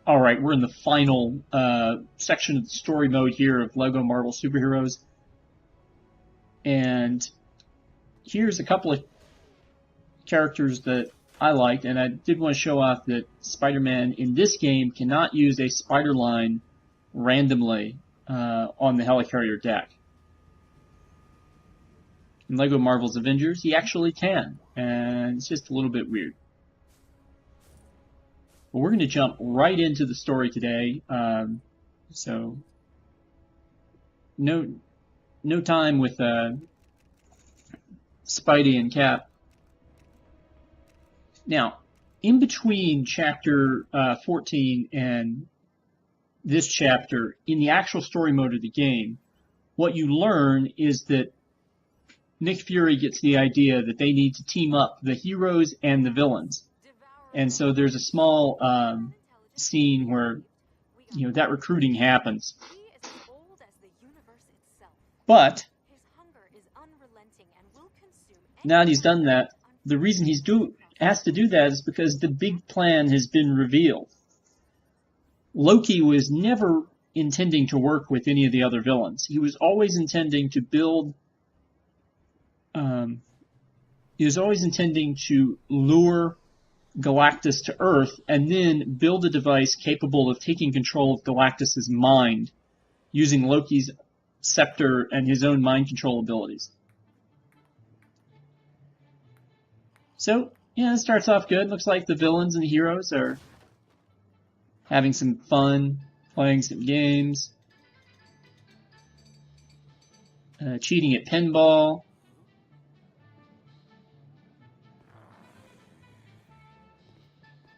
Alright, we're in the final section of the story mode here of LEGO Marvel Superheroes. And here's a couple of characters that I liked, and I did want to show off that Spider-Man in this game cannot use a spider line randomly on the Helicarrier deck. In LEGO Marvel's Avengers, he actually can, and it's just a little bit weird. But we're going to jump right into the story today, so no time with Spidey and Cap. Now, in between chapter 14 and this chapter, in the actual story mode of the game, what you learn is that Nick Fury gets the idea that they need to team up the heroes and the villains. And so there's a small scene where, that recruiting happens. But now that he's done that, the reason he's has to do that is because the big plan has been revealed. Loki was never intending to work with any of the other villains. He was always intending to build. He was always intending to lure Galactus to Earth and then build a device capable of taking control of Galactus's mind using Loki's scepter and his own mind control abilities. So, it starts off good. Looks like the villains and the heroes are having some fun, playing some games, cheating at pinball.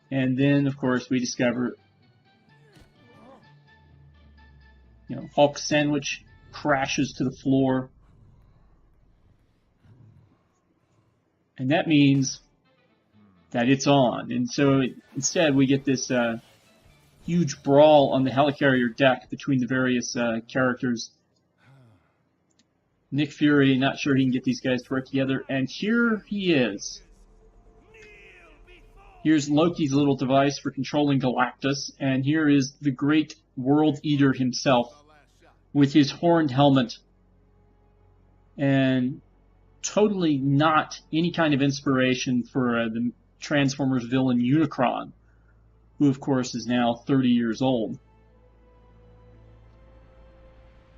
And then, of course, we discover, Hulk sandwich crashes to the floor. And that means that it's on. And so instead we get this huge brawl on the Helicarrier deck between the various characters. Nick Fury, not sure he can get these guys to work together. And here he is. Here's Loki's little device for controlling Galactus, and here is the great World Eater himself with his horned helmet. And totally not any kind of inspiration for the Transformers villain Unicron, who of course is now 30 years old.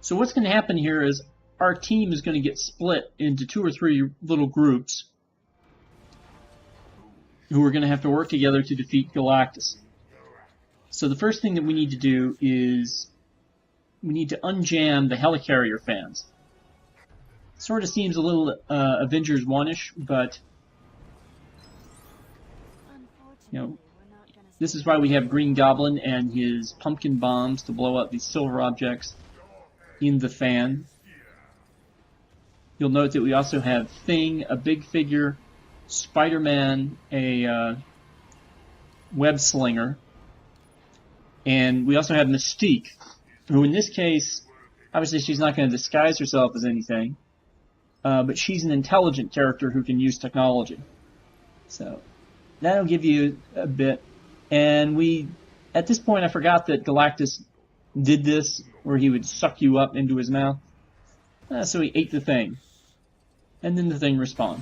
So what's going to happen here is our team is going to get split into 2 or 3 little groups who are going to have to work together to defeat Galactus. So the first thing that we need to do is we need to unjam the Helicarrier fans. Sort of seems a little Avengers 1-ish, but this is why we have Green Goblin and his pumpkin bombs to blow up these silver objects in the fan. You'll note that we also have Thing, a big figure, Spider-Man, a web slinger, and we also have Mystique, who in this case, obviously she's not going to disguise herself as anything, but she's an intelligent character who can use technology. So that'll give you a bit. And at this point, I forgot that Galactus did this, where he would suck you up into his mouth. So he ate the Thing, and then the Thing respawned.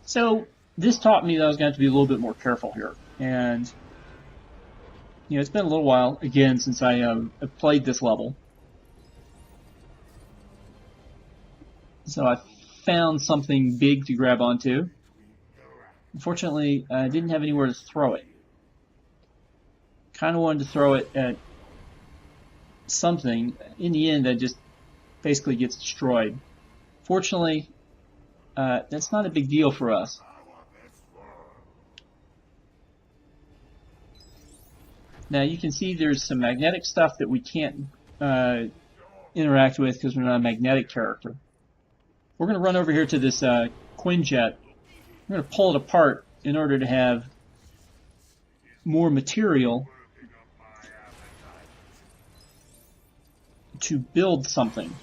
So this taught me that I was going to have to be a little bit more careful here. And, it's been a little while, again, since I have played this level. So I found something big to grab onto. Unfortunately, I didn't have anywhere to throw it. Kind of wanted to throw it at something. In the end, that just basically gets destroyed. Fortunately, that's not a big deal for us. Now you can see there's some magnetic stuff that we can't interact with because we're not a magnetic character. We're going to run over here to this Quinjet. We're going to pull it apart in order to have more material to build something.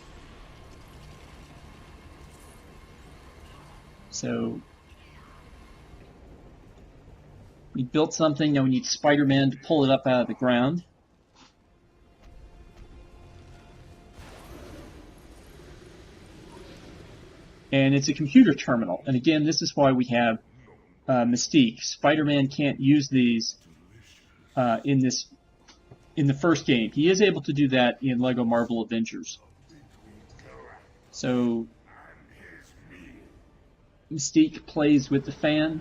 So We built something, now we need Spider-Man to pull it up out of the ground. And it's a computer terminal. And again, this is why we have Mystique. Spider-Man can't use these in the first game. He is able to do that in Lego Marvel Avengers. So Mystique plays with the fan.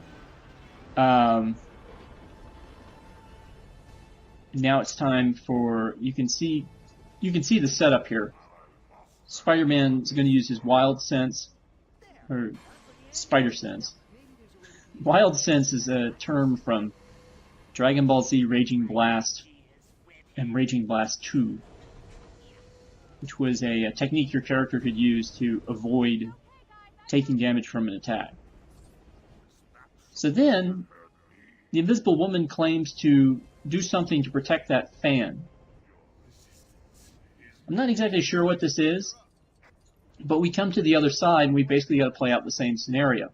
Now it's time for, you can see the setup here. Spider-Man is going to use his Wild Sense, or Spider Sense. Wild Sense is a term from Dragon Ball Z Raging Blast and Raging Blast 2, which was a technique your character could use to avoid taking damage from an attack. So then, the Invisible Woman claims to do something to protect that fan. I'm not exactly sure what this is, but we come to the other side and we basically got to play out the same scenario.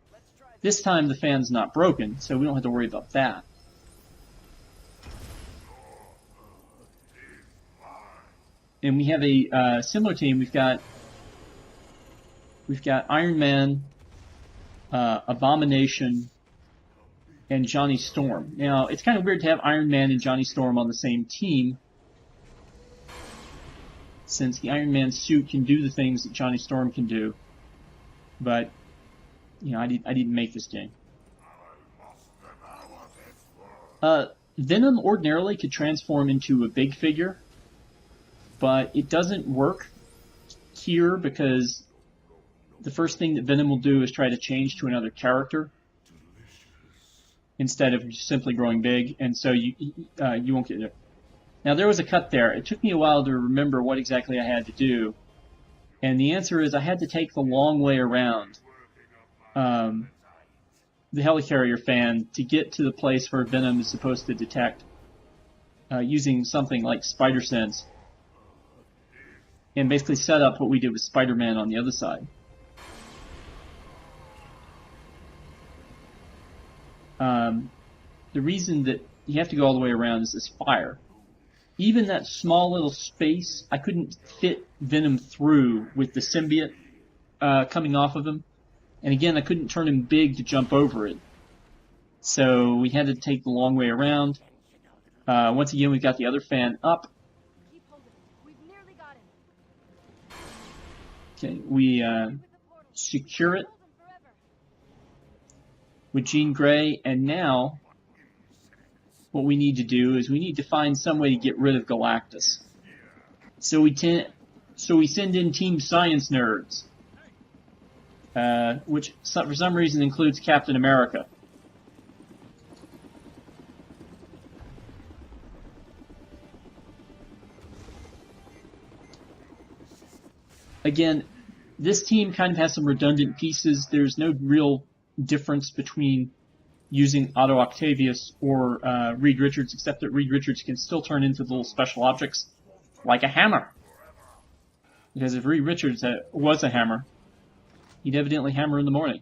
This time the fan's not broken, so we don't have to worry about that. And we have a similar team. We've got Iron Man, Abomination, and Johnny Storm. Now, it's kind of weird to have Iron Man and Johnny Storm on the same team, since the Iron Man suit can do the things that Johnny Storm can do. But, you know, I didn't make this game. Venom ordinarily could transform into a big figure, but it doesn't work here because the first thing that Venom will do is try to change to another character instead of simply growing big, and so you won't get it. Now, there was a cut there. It took me a while to remember what exactly I had to do, and the answer is I had to take the long way around the Helicarrier fan to get to the place where Venom is supposed to detect using something like Spider Sense, and basically set up what we did with Spider-Man on the other side. The reason that you have to go all the way around is this fire. Even that small little space, I couldn't fit Venom through with the symbiote coming off of him. And again, I couldn't turn him big to jump over it. So we had to take the long way around. Once again, we got the other fan up. Okay, we secure it with Jean Grey, and now what we need to do is we need to find some way to get rid of Galactus. So we send in Team Science Nerds, which for some reason includes Captain America. Again, this team kind of has some redundant pieces. There's no real difference between using Otto Octavius or Reed Richards, except that Reed Richards can still turn into little special objects like a hammer. Because if Reed Richards was a hammer, he'd evidently hammer in the morning.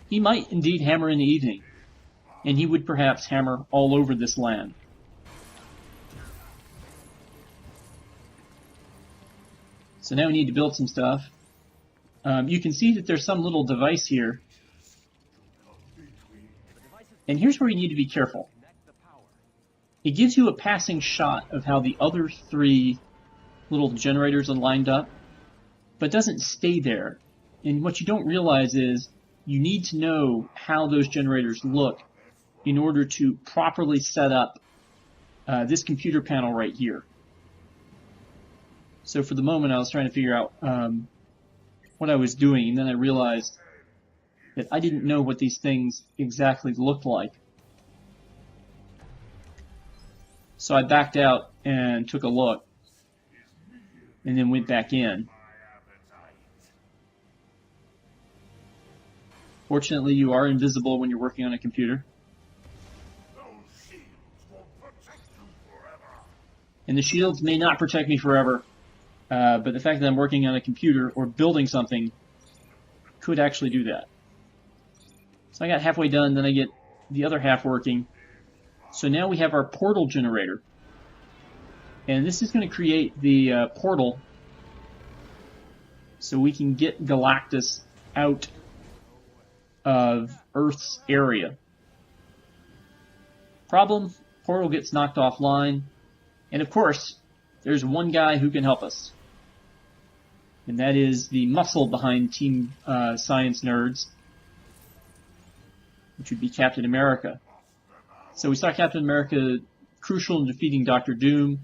He might indeed hammer in the evening, and he would perhaps hammer all over this land. So now we need to build some stuff. You can see that there's some little device here. And here's where you need to be careful. It gives you a passing shot of how the other three little generators are lined up, but doesn't stay there. And what you don't realize is you need to know how those generators look in order to properly set up this computer panel right here. So for the moment I was trying to figure out what I was doing, and then I realized that I didn't know what these things exactly looked like. So I backed out and took a look, and then went back in. Fortunately, you are invisible when you're working on a computer. And the shields may not protect me forever, but the fact that I'm working on a computer or building something could actually do that. So I got halfway done, then I get the other half working. So now we have our portal generator. And this is going to create the portal so we can get Galactus out of Earth's area. Problem, portal gets knocked offline. And of course, there's one guy who can help us. And that is the muscle behind Team Science Nerds, which would be Captain America. So we saw Captain America crucial in defeating Dr. Doom.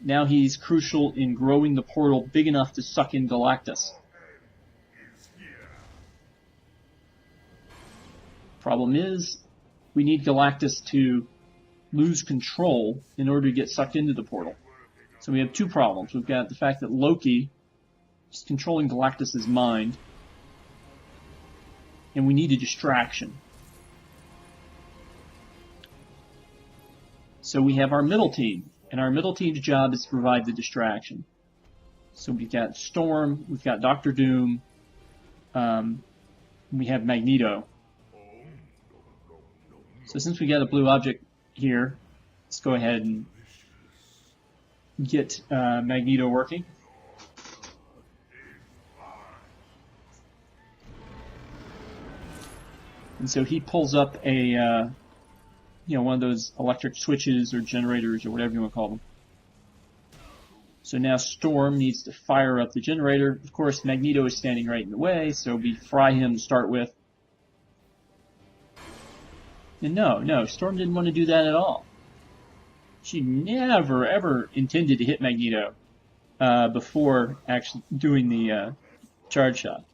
Now he's crucial in growing the portal big enough to suck in Galactus. Problem is, we need Galactus to lose control in order to get sucked into the portal. So we have two problems. We've got the fact that Loki is controlling Galactus' mind, and we need a distraction. So we have our middle team, and our middle team's job is to provide the distraction. So we've got Storm, we've got Dr. Doom, we have Magneto. So since we got a blue object here, let's go ahead and get Magneto working. And so he pulls up a, one of those electric switches or generators or whatever you want to call them. So now Storm needs to fire up the generator. Of course, Magneto is standing right in the way, so we fry him to start with. And no, Storm didn't want to do that at all. She never, ever intended to hit Magneto before actually doing the charge shot.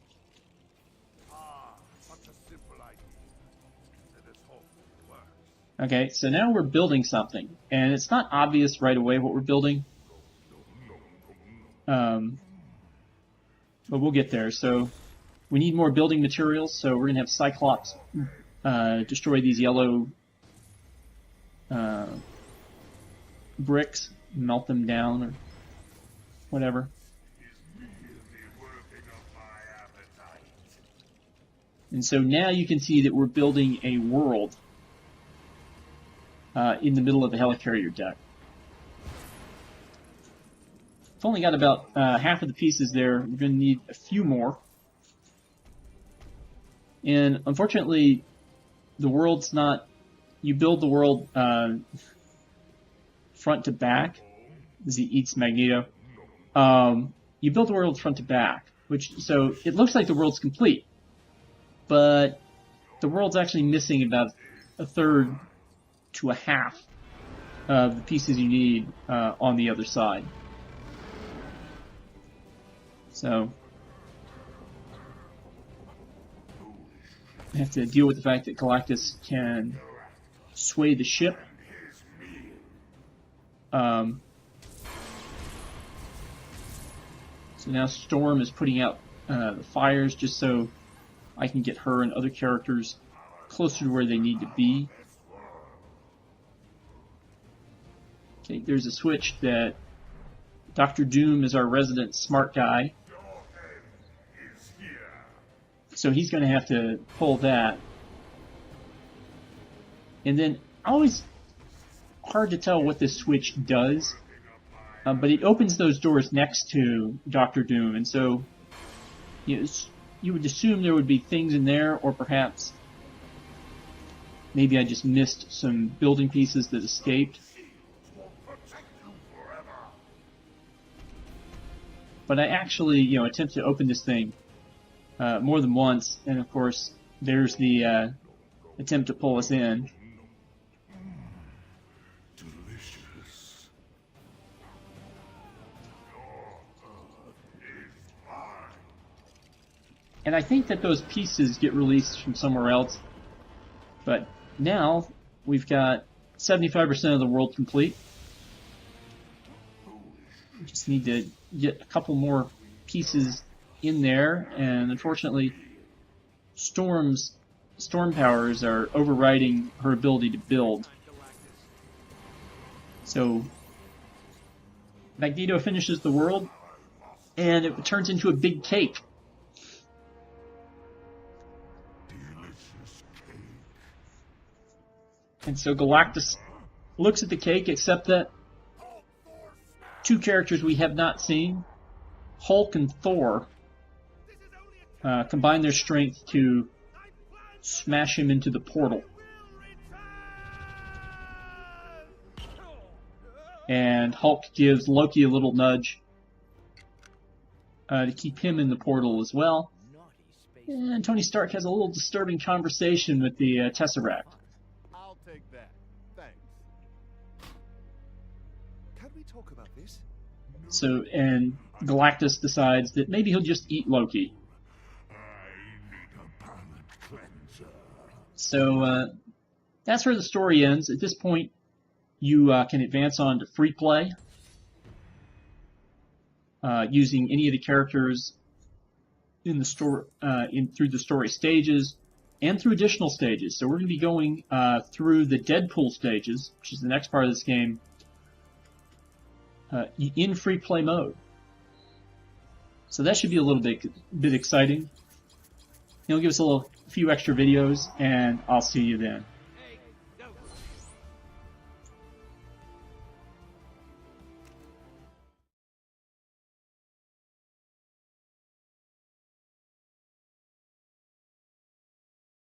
Okay, so now we're building something, and it's not obvious right away what we're building, but we'll get there. So we need more building materials, so we're going to have Cyclops destroy these yellow bricks, melt them down, or whatever. And so now you can see that we're building a world in the middle of the Helicarrier deck. We've only got about half of the pieces there. We're going to need a few more. And unfortunately, the world's not... You build the world front to back, as he eats Magneto. You build the world front to back, so it looks like the world's complete. But the world's actually missing about a third to a half of the pieces you need on the other side. So I have to deal with the fact that Galactus can sway the ship. So now Storm is putting out the fires just so I can get her and other characters closer to where they need to be. Okay, there's a switch that Dr. Doom is our resident smart guy. So he's going to have to pull that. And then, always hard to tell what this switch does, but it opens those doors next to Dr. Doom. And so you would assume there would be things in there, or perhaps maybe I just missed some building pieces that escaped. But I actually, attempt to open this thing more than once, and of course, there's the attempt to pull us in. Delicious. And I think that those pieces get released from somewhere else. But now we've got 75% of the world complete. We just need to get a couple more pieces in there, and unfortunately Storm powers are overriding her ability to build. So Magneto finishes the world, and it turns into a big cake. Delicious cake. And so Galactus looks at the cake, except that two characters we have not seen, Hulk and Thor, combine their strength to smash him into the portal. And Hulk gives Loki a little nudge to keep him in the portal as well. And Tony Stark has a little disturbing conversation with the Tesseract. I'll take that. Thanks. Can we talk about this? So, and Galactus decides that maybe he'll just eat Loki. So that's where the story ends. At this point, you can advance on to free play using any of the characters in the story, through the story stages and through additional stages. So we're going to be going through the Deadpool stages, which is the next part of this game, in free play mode. So that should be a little bit exciting. It'll give us a few extra videos, and I'll see you then.